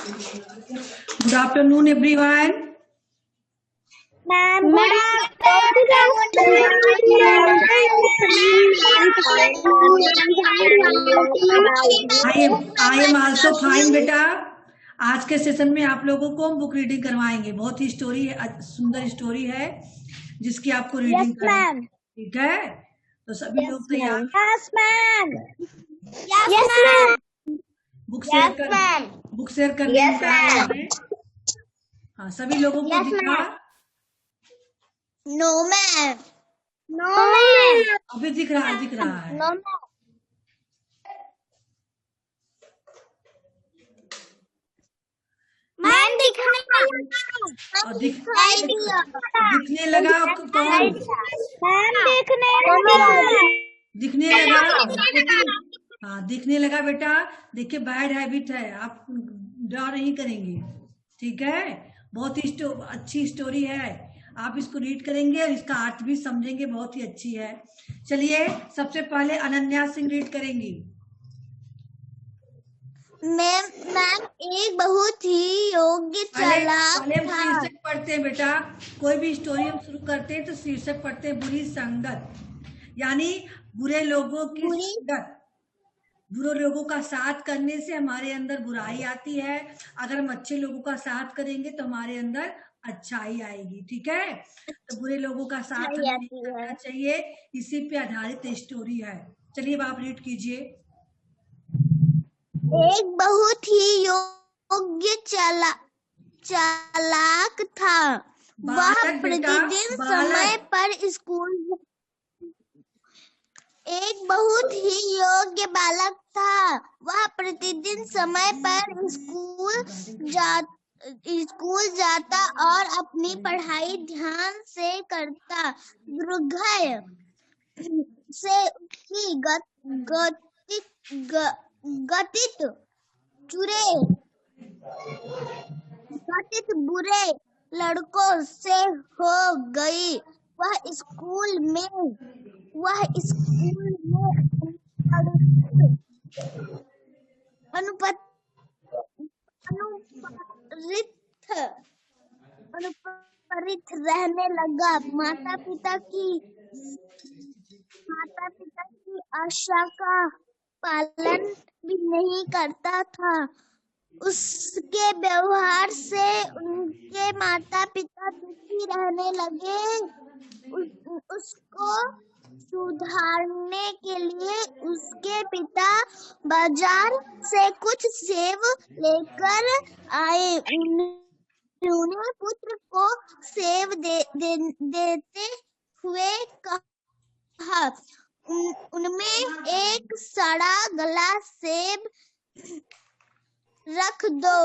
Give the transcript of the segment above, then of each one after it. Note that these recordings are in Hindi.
Good afternoon, everyone. Ma'am, good I am also fine, बेटा. आज के सेशन में आप लोगों को हम बुक रीडिंग करवाएंगे. बहुत ही सुंदर स्टोरी है जिसकी आपको रीडिंग करनी. ठीक है, तो सभी लोग तैयार. Yes, ma'am. Yes, ma'am. Book share कर देंगे. हाँ, सभी लोगों को दिखा. No, ma'am. No, ma'am. अभी दिख रहा है. No, ma'am. मैम दिखने लगा तो दिखने लगा. हाँ, दिखने लगा बेटा. देखिए, बैड हैबिट है, आप ड्रा नहीं करेंगे. ठीक है, बहुत ही अच्छी स्टोरी है. आप इसको रीड करेंगे और इसका अर्थ भी समझेंगे. बहुत ही अच्छी है. चलिए, सबसे पहले अनन्या सिंह रीड करेंगी. मैम एक बहुत ही योग्य चालाक पहले हम शीर्षक पढ़ते हैं बेटा. कोई भी स्टोरी हम शुरू करते हैं तो शीर्षक पढ़ते हैं. बुरी संगत, यानी बुरे लोगों की संगत. बुरे लोगों का साथ करने से हमारे अंदर बुराई आती है. अगर हम अच्छे लोगों का साथ करेंगे तो हमारे अंदर अच्छाई आएगी. ठीक है, तो बुरे लोगों का साथ नहीं करना चाहिए. इसी पे आधारित स्टोरी है. चलिए, अब आप रीड कीजिए. एक बहुत ही योग्य चालाक था. वह प्रतिदिन समय पर स्कूल. एक बहुत ही योग्य बालक था. वह प्रतिदिन समय पर स्कूल जाता और अपनी पढ़ाई ध्यान से करता. दुर्भाग्य से उसकी गतित बुरे लड़कों से हो गई. वह स्कूल में अनुपरित रहने लगा. माता पिता की आशा का पालन भी नहीं करता था. उसके व्यवहार से उनके माता पिता दुखी रहने लगे. उसको सुधारने के लिए उसके पिता बाजार से कुछ सेब लेकर आए. उन्होंने पुत्र को सेब देते हुए कहा, उनमें एक सड़ा गला सेब रख दो.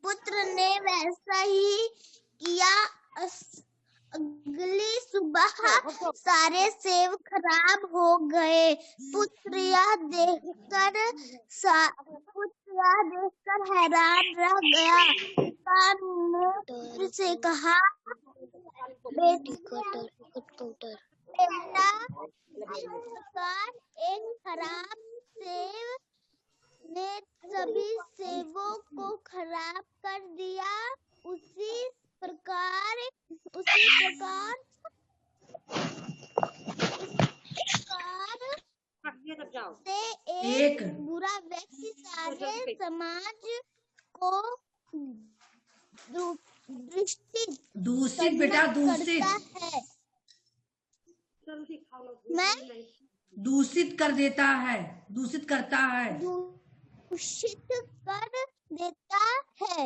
पुत्र ने वैसा ही किया. अगली सुबह सारे सेब खराब हो गए. पुत्र यह देखकर हैरान रह गया. पिता ने पुत्र से कहा, बेटा, एक खराब सेब ने सभी सेबों को खराब कर दिया. उसी प्रकार से एक बुरा व्यक्ति सारे समाज को दूषित कर देता है. दूषित करता है.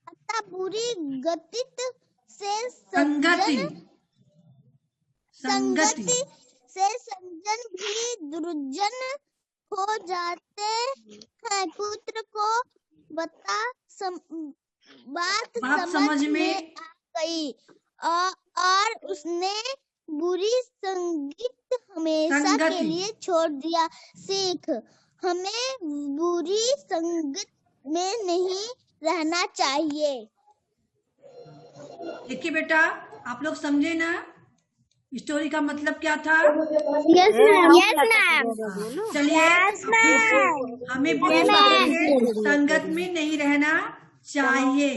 अतः बुरी गतित से संगति से सज्जन भी दुर्जन हो जाते हैं. पुत्र को बात समझ में आ गई और उसने बुरी संगत हमेशा के लिए छोड़ दिया. सीख, हमें बुरी संगत में नहीं रहना चाहिए. देखिए बेटा, आप लोग समझे ना. स्टोरी का मतलब क्या था? Yes ma'am. Yes ma'am. चलिए, यस मैम। हमें बुरी लोगों के संगत में नहीं रहना चाहिए,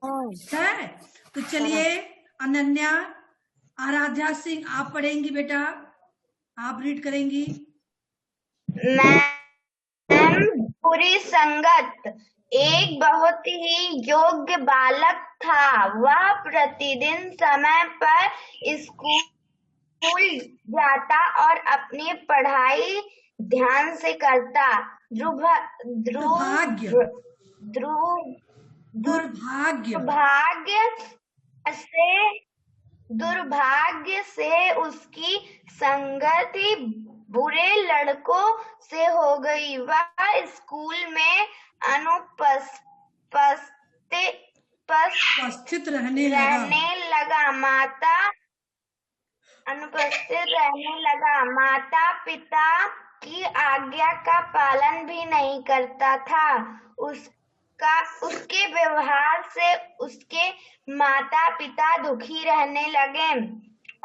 ठीक है? तो चलिए, अनन्या, आराध्या सिंह, आप पढ़ेंगी बेटा, आप रीड करेंगी। मैम, बुरी संगत। एक बहुत ही योग्य बालक था। वह प्रतिदिन समय पर स्कूल जाता और अपनी पढ़ाई ध्यान से करता। दुर्भाग्य दुर्भाग्य से उसकी संगति बुरे लड़कों से हो गई। वह स्कूल में उपस्थित रहने लगा। माता पिता की आज्ञा का पालन भी नहीं करता था। उसके व्यवहार से उसके माता पिता दुखी रहने लगे।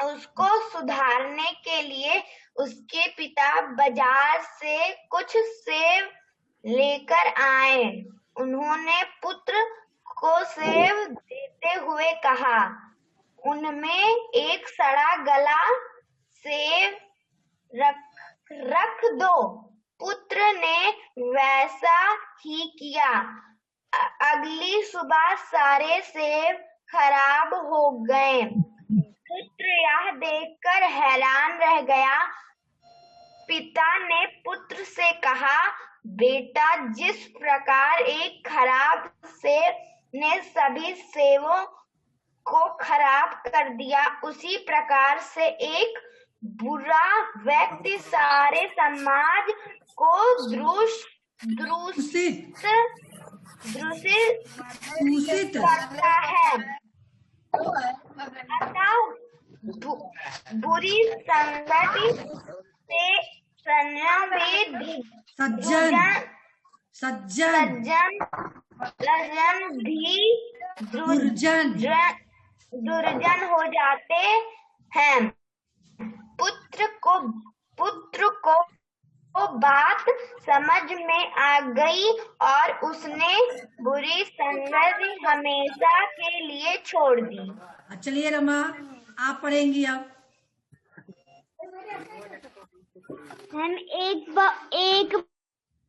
उसको सुधारने के लिए उसके पिता बाजार से कुछ सेब लेकर आए। उन्होंने पुत्र को सेब देते हुए कहा, उनमें एक सड़ा गला सेब रख दो। पुत्र ने वैसा ही किया। अगली सुबह सारे सेब खराब हो गए। पुत्र यह देखकर हैरान रह गया। पिता ने पुत्र से कहा, बेटा, जिस प्रकार एक खराब सेब ने सभी सेबों को खराब कर दिया, उसी प्रकार से एक बुरा व्यक्ति सारे समाज को दूषित करता है। अतः बुरी संगति से सज्जन भी दुर्जन हो जाते हैं। पुत्र को बात समझ में आ गई और उसने बुरी संगति हमेशा के लिए छोड़ दी। चलिए रमा, आप पढ़ेंगी अब। हम एक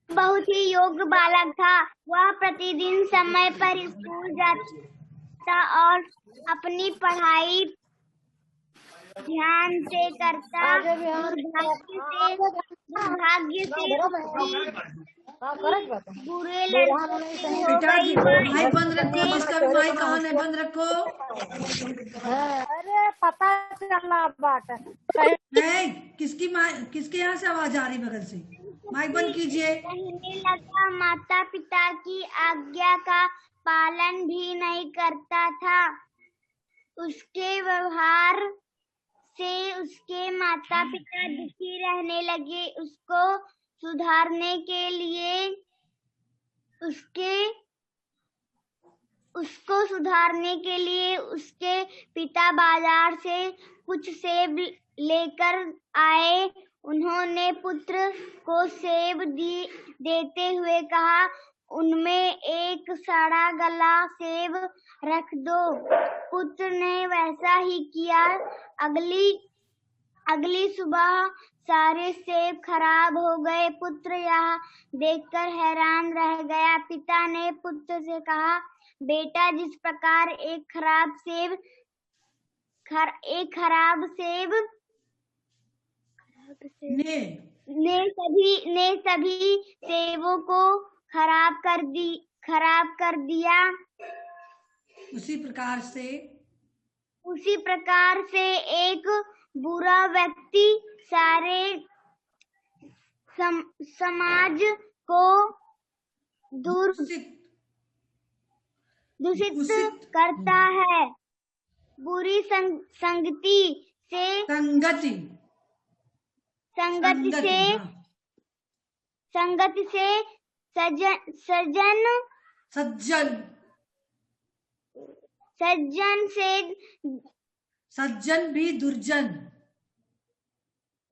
बहुत ही योग्य बालक था। वह प्रतिदिन समय पर स्कूल जाता और अपनी पढ़ाई ध्यान से करता। दुर्भाग्य से बुरे लड़कों से हो गई। माइक बंद रखो, इसका भी माइक ऑन है, बंद रखो। अरे पता चलना बात किसके यहाँ से आवाज आ रही बगल से? माइक बंद कीजिए। कहने लगा, माता पिता की आज्ञा का पालन भी नहीं करता था। उसके व्यवहार से उसके माता पिता दुखी रहने लगे। उसको सुधारने के लिए उसके पिता बाजार से कुछ सेब लेकर आए। उन्होंने पुत्र को सेब देते हुए कहा, उनमें एक सड़ा गला सेब रख दो। पुत्र ने वैसा ही किया। अगली सुबह सारे सेब खराब हो गए। पुत्र यह देखकर हैरान रह गया। पिता ने पुत्र से कहा, बेटा, जिस प्रकार एक खराब सेब ने सभी सेबों को खराब कर दिया, उसी प्रकार से एक बुरा व्यक्ति सारे समाज को दूषित करता है। बुरी संगति से सज्जन भी दुर्जन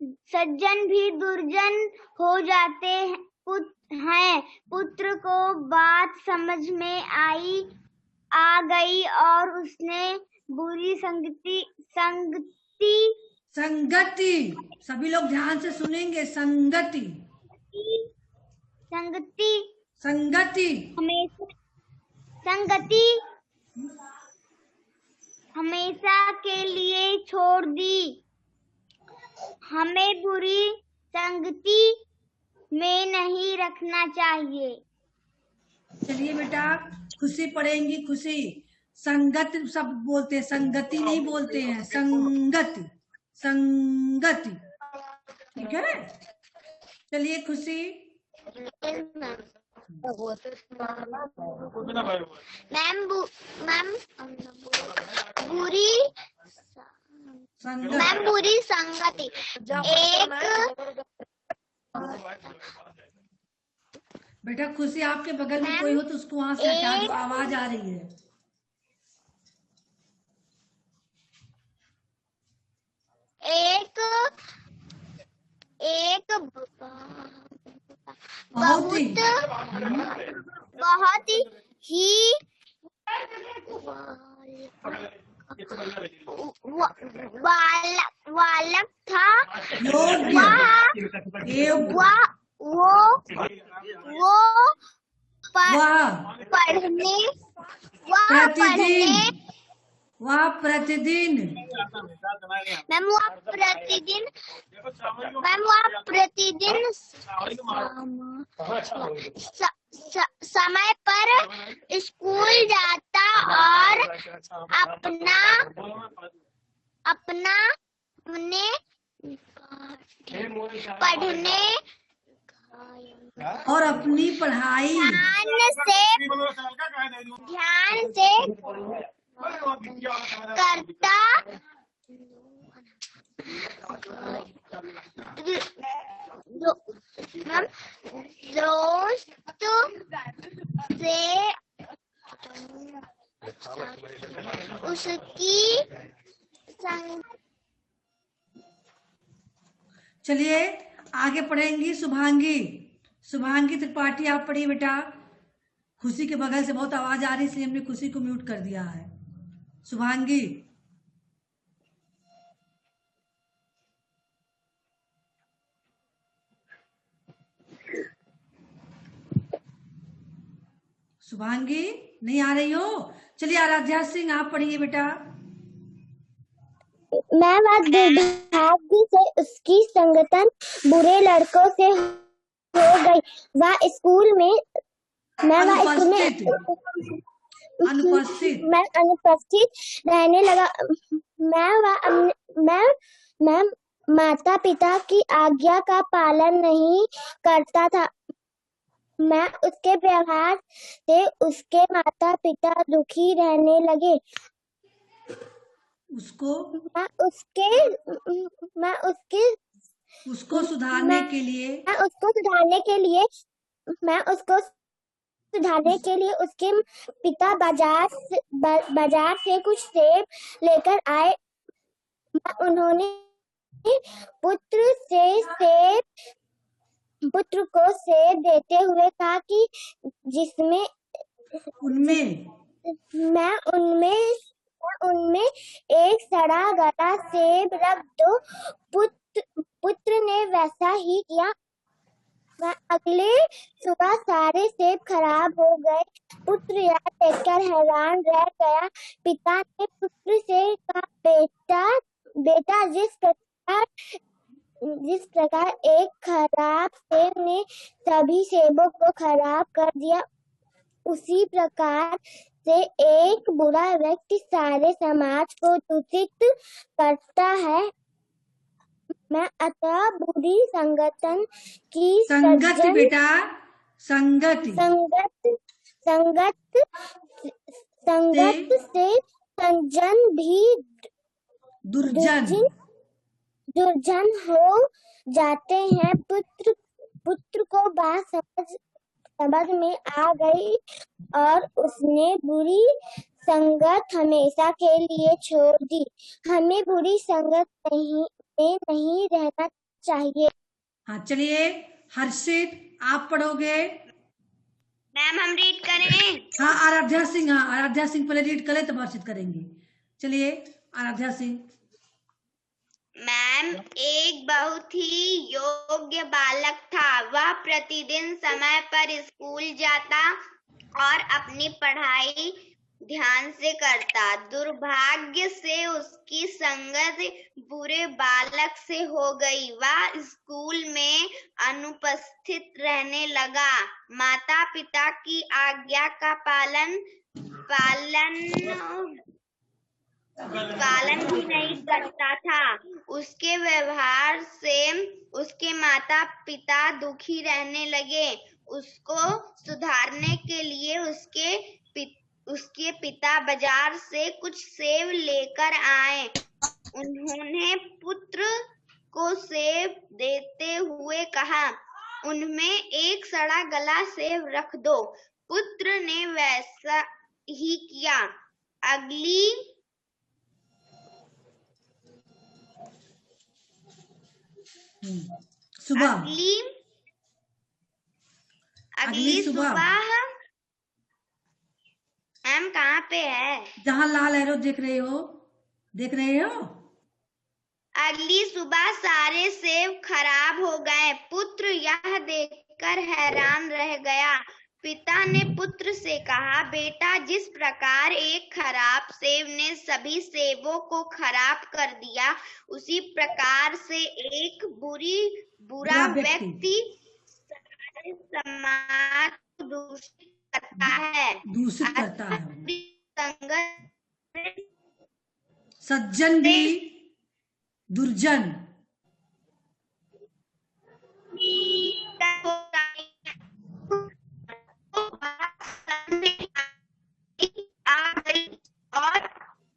सज्जन भी दुर्जन हो जाते हैं। पुत्र को बात समझ में आ गई और उसने बुरी संगति, सभी लोग ध्यान से सुनेंगे। संगति हमेशा के लिए छोड़ दी। हमें बुरी संगति में नहीं रखना चाहिए। चलिए बेटा, खुशी पढ़ेंगी। खुशी संगत सब बोलते हैं, संगति नहीं बोलते हैं। संगति, संगति, ठीक है। चलिए खुशी। मैम बुरी संगति एक बेटा खुशी, आपके बगल में कोई हो तो उसको वहां से हटा दो, आवाज आ रही है। एक बहुत ही बालक था। वह प्रतिदिन समय पर स्कूल जाता और अपनी पढ़ाई ध्यान से करता। दोस्त से उसकी चलिए आगे पढ़ेंगी शुभांगी त्रिपाठी, आप पढ़िए बेटा। खुशी के बगल से बहुत आवाज आ रही है, इसलिए हमने खुशी को म्यूट कर दिया है। शुभांगी। शुभांगी नहीं आ रही हो? चलिए आराध्या सिंह, आप पढ़िए बेटा। मैं दुर्भाग्य से उसकी संगतन बुरे लड़कों से हो गई। वह स्कूल में अनुपस्थित रहने लगा। मैं माता पिता की आज्ञा का पालन नहीं करता था। मैं उसके व्यवहार से उसके माता पिता दुखी रहने लगे। उसको सुधारने के लिए उसके पिता बाजार से कुछ सेब लेकर आए। उन्होंने पुत्र को सेब देते हुए कहा कि उनमें एक सड़ा गला सेब रख दो। पुत्र ने वैसा ही किया। अगले सुबह सारे सेब खराब हो गए। पुत्र यह देखकर हैरान रह गया। पिता ने पुत्र से कहा, बेटा जिस प्रकार एक खराब सेब ने सभी सेबों को खराब कर दिया, उसी प्रकार से एक बुरा व्यक्ति सारे समाज को दूषित करता है। मैं अतः बुरी संगठन की संगति बेटा, संगति से संजन भी दुर्जन हो जाते हैं। पुत्र को बात समझ में आ गई और उसने बुरी संगत हमेशा के लिए छोड़ दी। हमें बुरी संगत में नहीं रहना चाहिए। हाँ चलिए, हर्षित आप पढ़ोगे। मैम हम रीड करें? हाँ आराध्या सिंह, हाँ आराध्या सिंह पहले रीड करें तब हर्षित करेंगे। चलिए आराध्या सिंह। मैम, एक बहुत ही योग्य बालक था। वह प्रतिदिन समय पर स्कूल जाता और अपनी पढ़ाई ध्यान से करता। दुर्भाग्य से उसकी संगत बुरे बालक से हो गई। वह स्कूल में अनुपस्थित रहने लगा। माता पिता की आज्ञा का पालन भी नहीं करता था। उसके व्यवहार से उसके माता पिता दुखी रहने लगे। उसको सुधारने के लिए उसके पिता बाजार से कुछ सेब लेकर आए। उन्होंने पुत्र को सेब देते हुए कहा, उनमें एक सड़ा गला सेब रख दो। पुत्र ने वैसा ही किया। सुबह अगली सुबह मैम कहाँ पे है? जहाँ लाल एरो देख रहे हो? अगली सुबह सारे सेब खराब हो गए। पुत्र यह देखकर हैरान रह गया। पिता ने पुत्र से कहा, बेटा, जिस प्रकार एक खराब सेब ने सभी सेबों को खराब कर दिया, उसी प्रकार से एक बुरा व्यक्ति सारे समाज को दूषित करता है। संगत सज्जन भी दुर्जन। आ गई और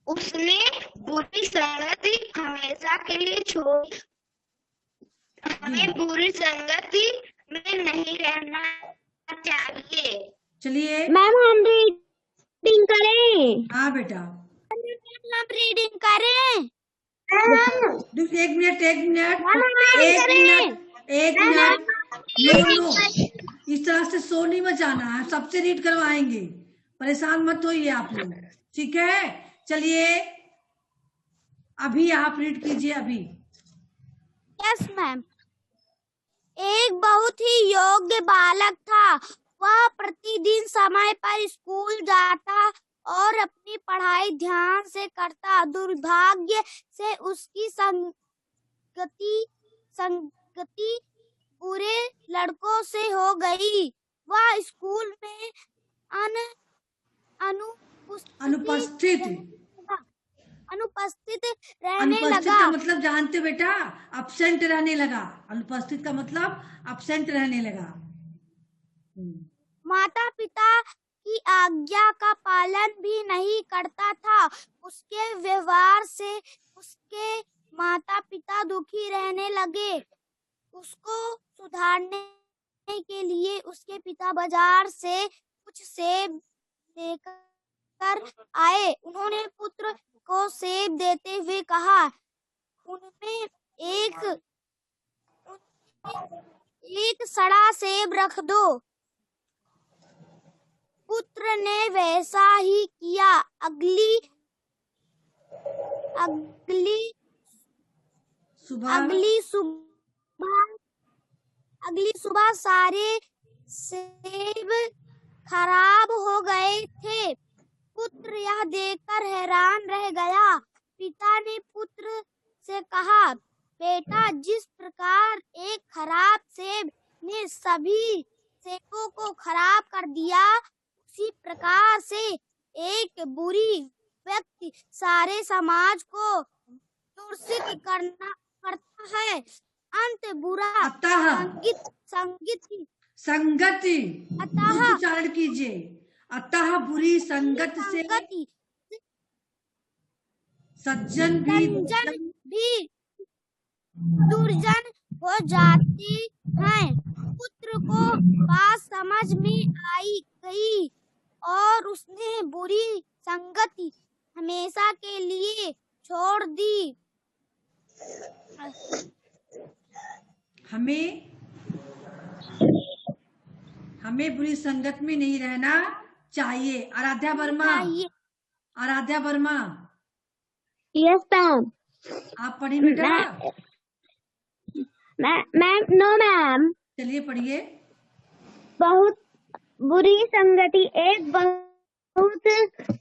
उसने बुरी संगति हमेशा के लिए छोड़ी। हमें बुरी संगति में नहीं रहना चाहिए। चलिए मैम हम रीडिंग करें? हाँ बेटा, हम रीडिंग करें। एक मिनट। नो, इस तरह से सो नहीं मचाना है, सबसे रीड करवाएंगे, परेशान मत होइए आप लोग, ठीक है? चलिए अभी आप रीड कीजिए अभी। Yes ma'am. एक बहुत ही योग्य बालक था। वह प्रतिदिन समय पर स्कूल जाता और अपनी पढ़ाई ध्यान से करता। दुर्भाग्य से उसकी संगति बुरे लड़कों से हो गई। वह स्कूल में अनुपस्थित रहने लगा। का मतलब जानते हो बेटा? अब्सेंट रहने लगा। अनुपस्थित का मतलब अब्सेंट रहने लगा। माता पिता की आज्ञा का पालन भी नहीं करता था। उसके व्यवहार से उसके माता पिता दुखी रहने लगे। उसको सुधारने के लिए उसके पिता बाजार से कुछ सेब लेकर आए। उन्होंने पुत्र को सेब देते हुए कहा, उनमें एक सड़ा सेब रख दो। पुत्र ने वैसा ही किया। अगली सुबह सारे सेब खराब हो गए थे। पुत्र यह देखकर हैरान रह गया। पिता ने पुत्र से कहा, बेटा, जिस प्रकार एक खराब सेब ने सभी सेबों को खराब कर दिया, उसी प्रकार से एक बुरी व्यक्ति सारे समाज को दूषित करता है। अंत बुरा संगति उच्चारण कीजिए। अतः बुरी संगत से सज्जन भी दुर्जन हो जाते हैं। पुत्र को बात समझ में आई गई और उसने बुरी संगति हमेशा के लिए छोड़ दी। हमें हमें बुरी संगत में नहीं रहना चाहिए। Aaradhya Verma, Aaradhya Verma, yes ma'am. आप पढ़िए बेटा। Ma'am no ma'am. चलिए पढ़िए। बहुत बुरी संगति। एक बहुत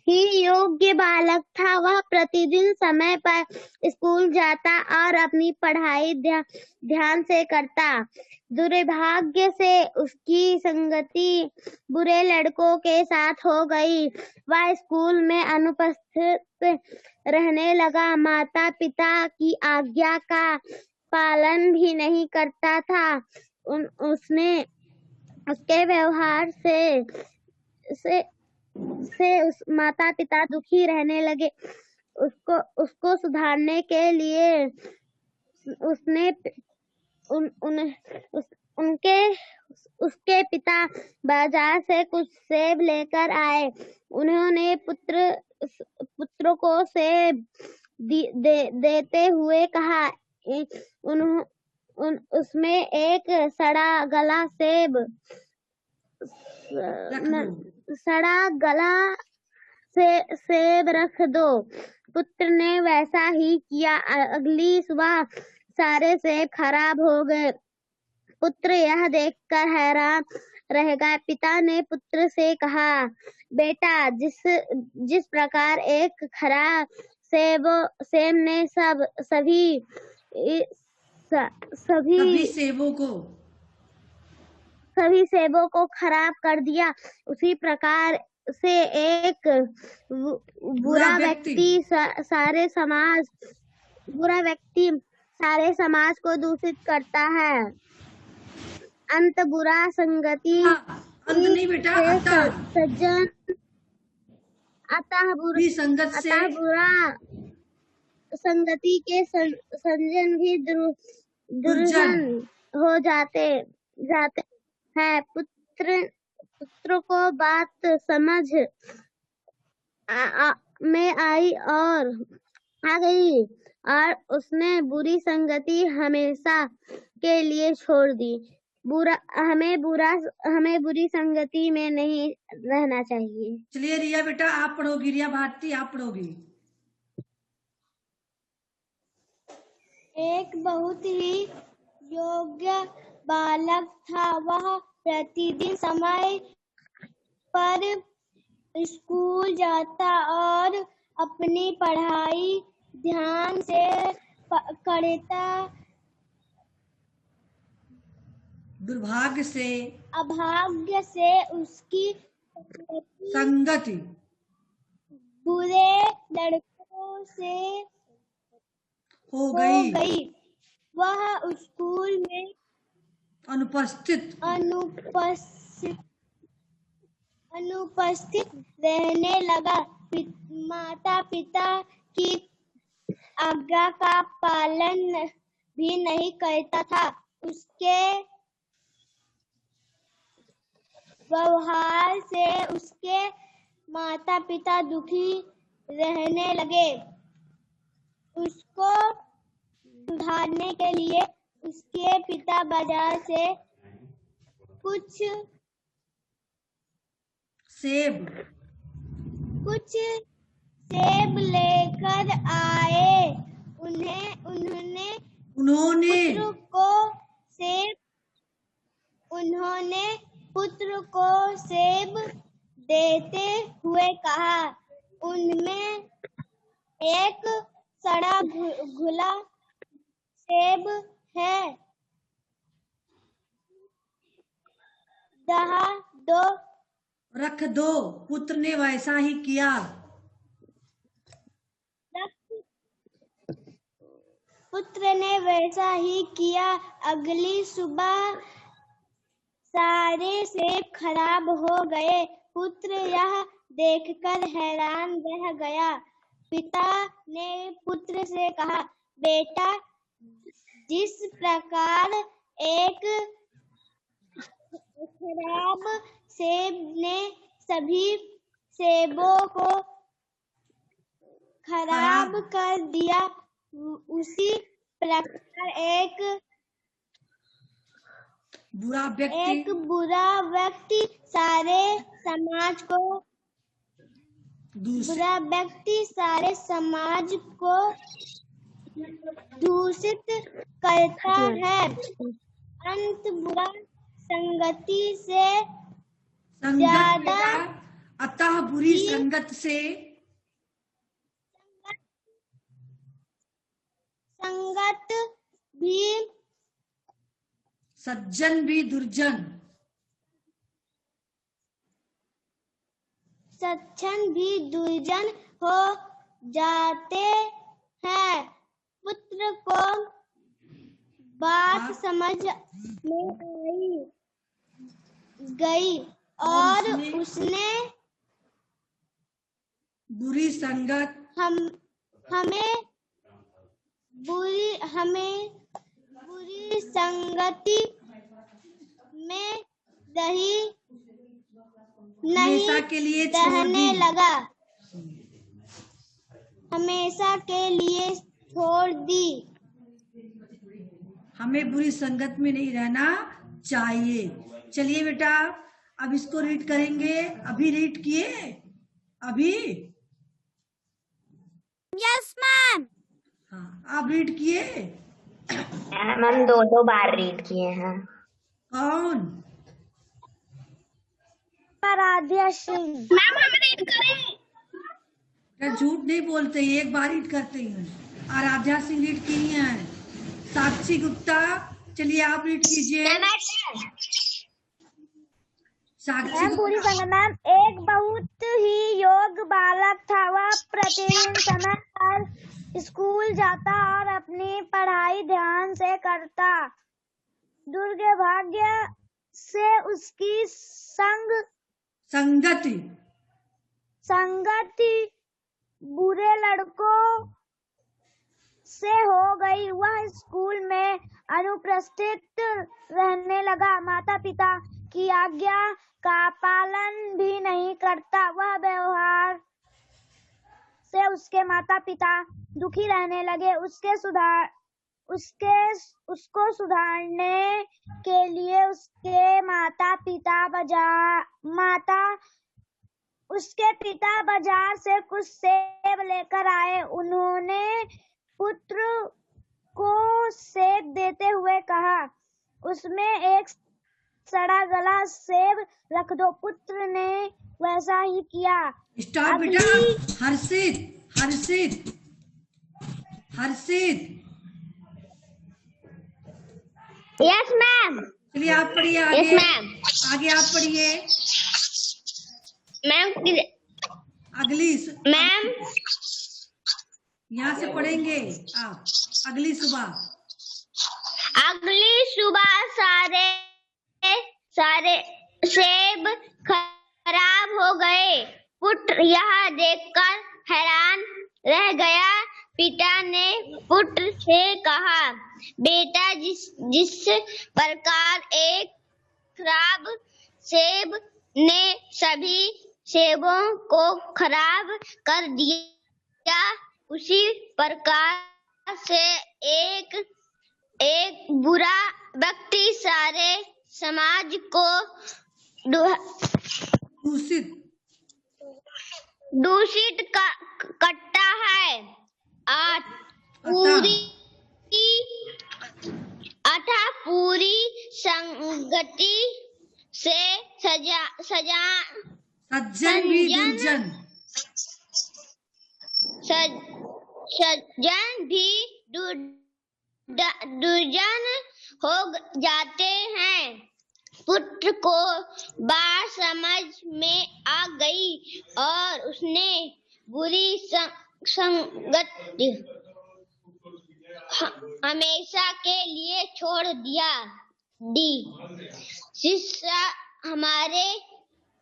ही योग्य बालक था। वह प्रतिदिन समय पर स्कूल जाता और अपनी पढ़ाई ध्यान से करता। दुर्भाग्य से उसकी संगति बुरे लड़कों के साथ हो गई। वह स्कूल में अनुपस्थित रहने लगा। माता पिता की आज्ञा का पालन भी नहीं करता था। उसके व्यवहार से उस माता पिता दुखी रहने लगे। उसको सुधारने के लिए उसके पिता बाजार से कुछ सेब लेकर आए। उन्होंने पुत्र को सेब देते हुए कहा, उसमें एक सड़ा गला सेब रख दो। पुत्र ने वैसा ही किया। अगली सुबह सारे सेब खराब हो गए। पुत्र यह देखकर हैरान रह गया। पिता ने पुत्र से कहा, बेटा, जिस प्रकार एक खराब सेब ने सभी सेबों को खराब कर दिया, उसी प्रकार से एक बुरा व्यक्ति सारे समाज को दूषित करता है। अंत बुरा संगति अंत नहीं बेटा, सज्जन अतः बुरा संगति के सज्जन भी दुर्जन हो जाते हैं। पुत्र को बात समझ में आ गई और उसने बुरी संगति हमेशा के लिए छोड़ दी। हमें बुरी संगति में नहीं रहना चाहिए। चलिए रिया बेटा आप पढ़ोगी। रिया भारती आप पढ़ोगी। एक बहुत ही योग्य बालक था। वह प्रतिदिन समय पर स्कूल जाता और अपनी पढ़ाई ध्यान से करता। अभाग्य से उसकी संगति बुरे लड़कों से हो गई। वह स्कूल में अनुपस्थित रहने लगा। माता पिता की आज्ञा का पालन भी नहीं करता था। उसके व्यवहार से उसके माता पिता दुखी रहने लगे। उसको सुधारने के लिए उसके पिता बाजार से कुछ सेब लेकर आए। उन्होंने पुत्र को सेब देते हुए कहा, उनमें एक सड़ा घुला सेब है, रख दो। पुत्र ने वैसा ही किया। अगली सुबह सारे सेब खराब हो गए। पुत्र यह देखकर हैरान रह गया। पिता ने पुत्र से कहा, बेटा, जिस प्रकार एक खराब सेब ने सभी सेबों को खराब कर दिया, उसी प्रकार एक बुरा व्यक्ति एक बुरा व्यक्ति सारे समाज को दूसरे बुरा व्यक्ति सारे समाज को दूषित करता है। अंत बुरा संगति से संगत ज्यादा बेटा, अतः बुरी ही संगत से संगत भी सज्जन भी दुर्जन, सज्जन भी दुर्जन हो जाते हैं। पुत्र को बात समझ में गई और उसने बुरी संगत हमें बुरी संगति में हमेशा के लिए छोड़ रहने दी। लगा। हमेशा के लिए छोड़ दी। हमें बुरी संगत में नहीं रहना चाहिए। चलिए बेटा, अब इसको रीड करेंगे। अभी रीड किए? अभी? Yes ma'am. हाँ, आप रीड किए? हम 2-2 बार रीड किए हैं। कौन? आराध्या सिंह। मैम हम रीड करें? क्या झूठ नहीं बोलते, एक बार रीड करते हैं। आराध्या सिंह रीड की हैं। साक्षी गुप्ता, चलिए आप रीड कीजिए। साक्षी मैम पूरी संगत। मैम एक बहुत ही योग्य बालक था। वह प्रतिदिन समय पर स्कूल जाता और अपनी पढ़ाई ध्यान से करता। दुर्भाग्य से उसकी संगति बुरे लड़कों से हो गई। वह स्कूल में अनुपस्थित रहने लगा। माता पिता की आज्ञा का पालन भी नहीं करता। वह व्यवहार से उसके माता पिता दुखी रहने लगे। उसको सुधारने के लिए उसके पिता बाजार से कुछ सेब लेकर आए। उन्होंने पुत्र को सेब देते हुए कहा, उसमें एक सड़ा गला सेब रख दो। पुत्र ने वैसा ही किया। स्टॉप बेटा। हर्षित यस मैम। चलिए आप पढ़िए आगे। Yes ma'am. आगे आप पढ़िए। मैम अगली मैम यहाँ से पढ़ेंगे आप। अगली सुबह सारे सेब खराब हो गए। पुत्र यह देखकर हैरान रह गया। पिता ने पुत्र से कहा, बेटा जिस प्रकार एक खराब सेब ने सभी सेबों को खराब कर दिया, उसी प्रकार से एक बुरा व्यक्ति सारे समाज को दूषित करता है। अतः पूरी संगति से सज्जन भी दुर्जन हो जाते हैं। पुत्र को बात समझ में आ गई और उसने बुरी संगत हमेशा के लिए छोड़ दी। शिष्य हमारे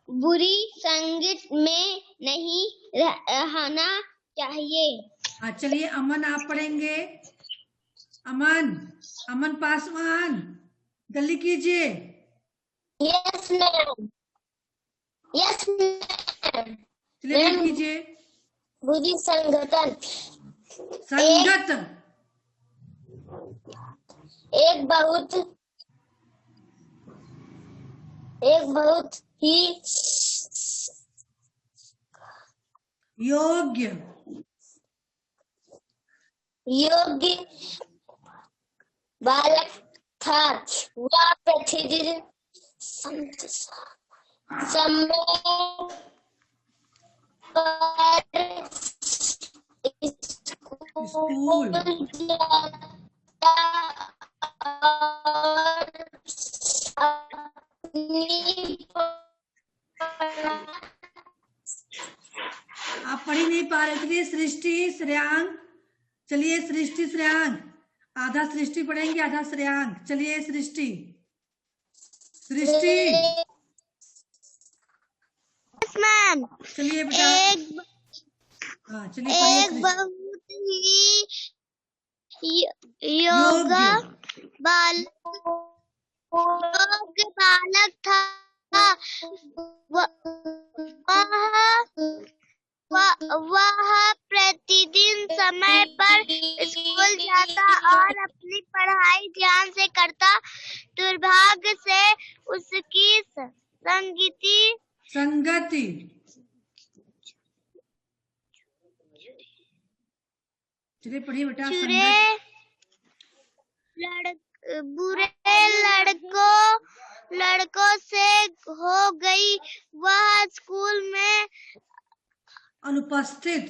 बुरी संगत में नहीं रहना चाहिए। चलिए अमन आप पढ़ेंगे। अमन पासवान, जल्दी कीजिए। Yes ma'am. चलिए कीजिए। बुरी संगत एक बहुत ही योग्य योग्य बालक था। वह प्रतिदिन समय पर स्कूल जाता और अपनी आप पढ़ ही नहीं पा रहे, चलिए सृष्टि श्रेयांक, चलिए सृष्टि श्रेयांक, आधा सृष्टि पढ़ेंगे आधा श्रेयांक। चलिए सृष्टि, सृष्टि मैम चलिए बेटा। हाँ चलिए पढ़िए एक सृष्टि। बहुत ही योग्य योग्य बालक था। वह प्रतिदिन समय पर स्कूल जाता और अपनी पढ़ाई ध्यान से करता। दुर्भाग्य से उसकी संगति चलिए पढ़िए बेटा। बुरे लड़कों से हो गई। वह स्कूल में अनुपस्थित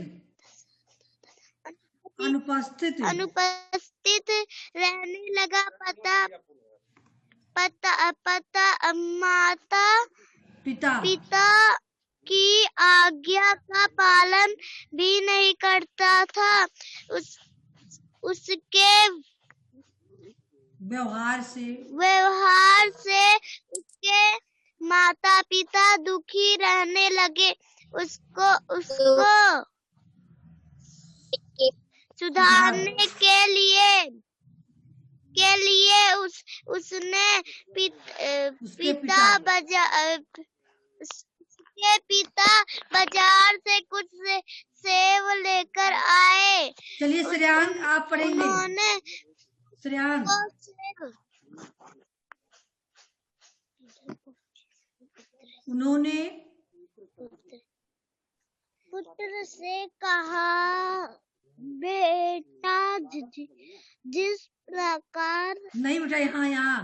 रहने लगा। माता पिता की आज्ञा का पालन भी नहीं करता था। उसके व्यवहार से उसके माता पिता दुखी रहने लगे। उसको सुधारने के लिए उसने उसके पिता बाजार से कुछ सेब लेकर आए। चलिए श्रेयांक आप पढ़ेंगे। श्रेयांक उन्होंने पुत्र से कहा, बेटा जिस प्रकार नहीं बेटा, यहाँ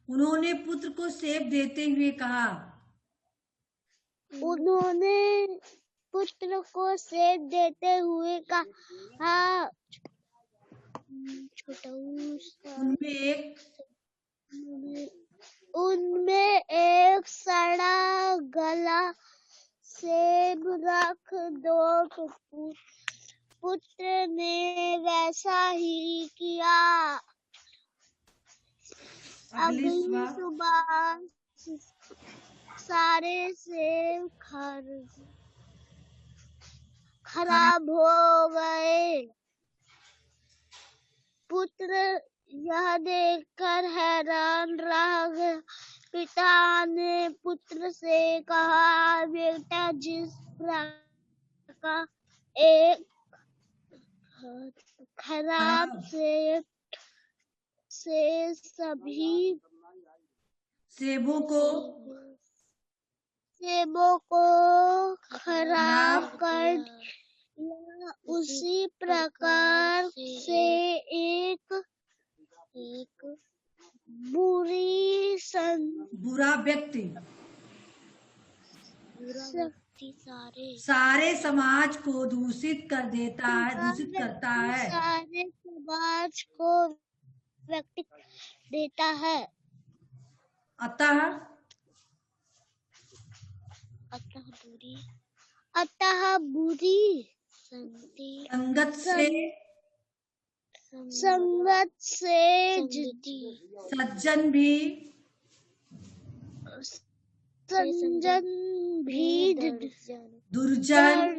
उन्होंने पुत्र को सेब देते हुए कहा। उन्होंने पुत्र को सेब देते हुए कहा। उनमें एक सड़ा गला सेब रख दो। पुत्र ने वैसा ही किया। अगली सुबह सारे सेब खराब हो गए। पुत्र यह देखकर हैरान रह गया। पिता ने पुत्र से कहा, बेटा जिस प्रकार एक खराब सेब से सभी सेबों को खराब कर दिया, उसी प्रकार से एक बुरा व्यक्ति सारे समाज को दूषित करता है। सारे समाज को व्यक्ति देता है। अतः बुरी संगत से सज्जन भी दुर्जन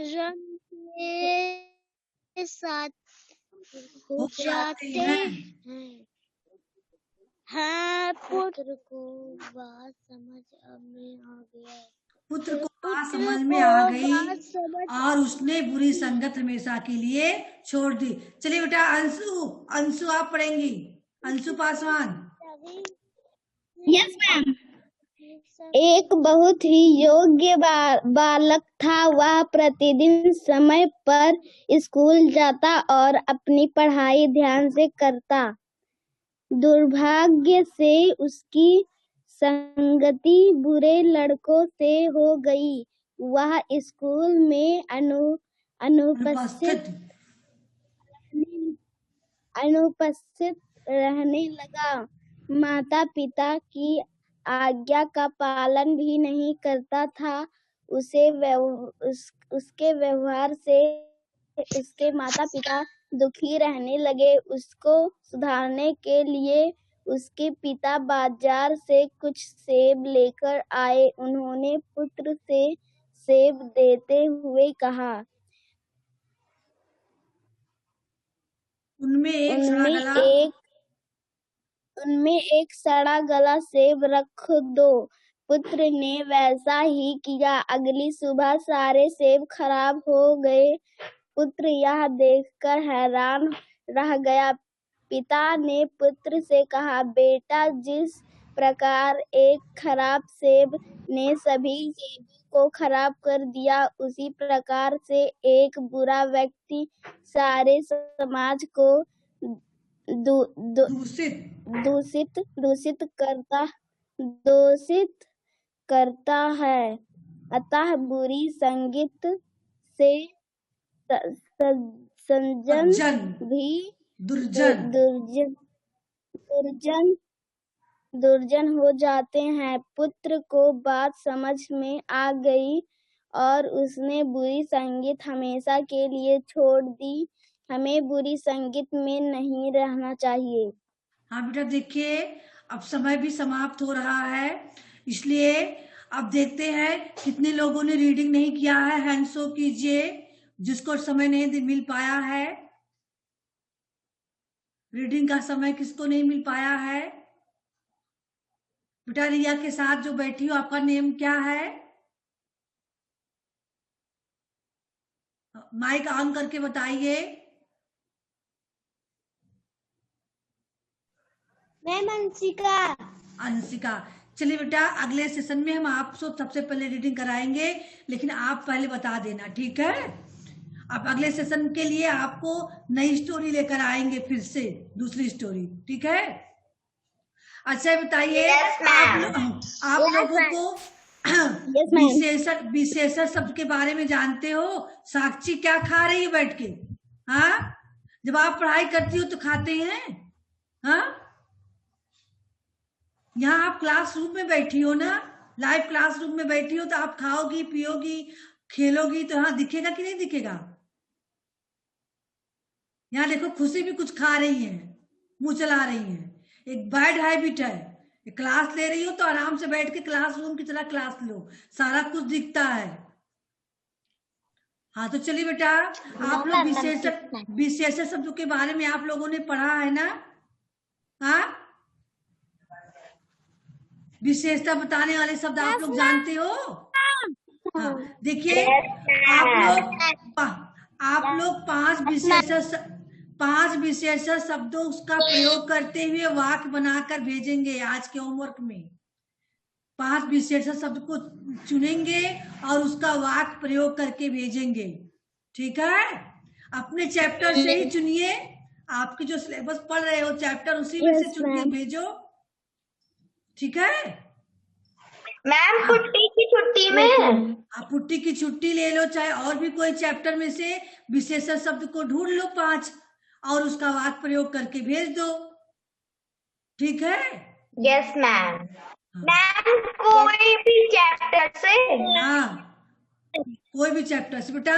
के साथ हो जाते हैं। हाँ, पुत्र को बात समझ में आ गई और उसने बुरी संगत हमेशा के लिए छोड़ दी। चलिए बेटा अंशु आप पढ़ेंगी। अंशु पासवान। Yes ma'am. एक बहुत ही योग्य बालक था। वह प्रतिदिन समय पर स्कूल जाता और अपनी पढ़ाई ध्यान से करता। दुर्भाग्य से उसकी संगति बुरे लड़कों से हो गई। वह स्कूल में अनुपस्थित रहने लगा। माता पिता की आज्ञा का पालन भी नहीं करता था। उसके व्यवहार से उसके माता पिता दुखी रहने लगे। उसको सुधारने के लिए उसके पिता बाजार से कुछ सेब लेकर आए। उन्होंने पुत्र से सेब देते हुए कहा, उनमें एक सड़ा गला सेब रख दो। पुत्र ने वैसा ही किया। अगली सुबह सारे सेब खराब हो गए। पुत्र यह देखकर हैरान रह गया। पिता ने पुत्र से कहा, बेटा, जिस प्रकार एक खराब सेब ने सभी सेबों को खराब कर दिया, उसी प्रकार से एक बुरा व्यक्ति सारे समाज को दूषित करता है। अतः बुरी संगत से सज्जन भी दुर्जन हो जाते हैं। पुत्र को बात समझ में आ गई और उसने बुरी संगत हमेशा के लिए छोड़ दी। हमें बुरी संगत में नहीं रहना चाहिए। हाँ बेटा, देखिए अब समय भी समाप्त हो रहा है, इसलिए अब देखते हैं कितने लोगों ने रीडिंग नहीं किया है। हैंड शो कीजिए जिसको समय नहीं मिल पाया है। रीडिंग का समय किसको नहीं मिल पाया है? बेटा रिया के साथ जो बैठी हो, आपका नेम क्या है? माइक ऑन करके बताइए। मैम अंशिका। चलिए बेटा, अगले सेशन में हम आपको सबसे पहले रीडिंग कराएंगे, लेकिन आप पहले बता देना, ठीक है? अब अगले सेशन के लिए आपको नई स्टोरी लेकर आएंगे, फिर से दूसरी स्टोरी, ठीक है? अच्छा बताइए, आप लोगों को विशेषण शब्द के बारे में जानते हो? साक्षी क्या खा रही है बैठ के? हाँ, जब आप पढ़ाई करती हो तो खाते हैं? हाँ, यहाँ आप क्लासरूम में बैठी हो ना, लाइव क्लासरूम में बैठी हो, तो आप खाओगी, पियोगी, खेलोगी, तो हाँ दिखेगा कि नहीं दिखेगा? यहाँ देखो, खुशी भी कुछ खा रही है, मुंह चला रही है। एक बैड हैबिट है। क्लास ले रही हो तो आराम से बैठ के क्लासरूम की तरह क्लास लो, सारा कुछ दिखता है। हाँ तो चलिए बेटा, आप लोग विशेषण शब्दों के बारे में आप लोगों ने पढ़ा है ना? हाँ, विशेषता बताने वाले शब्द आप लोग जानते हो? हाँ, देखिए आप लोग पांच विशेषण शब्दों का प्रयोग करते हुए वाक्य बनाकर भेजेंगे आज के होमवर्क में। 5 विशेषण शब्द को चुनेंगे और उसका वाक्य प्रयोग करके भेजेंगे, ठीक है? अपने चैप्टर से ही चुनिए, आपके जो सिलेबस पढ़ रहे हो चैप्टर, उसी में से चुन के भेजो, ठीक है? मैम पुट्टी की छुट्टी में आप पुट्टी की छुट्टी ले लो, चाहे और भी कोई चैप्टर में से विशेषण शब्द को ढूंढ लो 5 और उसका वाक्य प्रयोग करके भेज दो, ठीक है? Yes ma'am. मैम कोई भी चैप्टर से? हाँ, कोई भी चैप्टर से बेटा।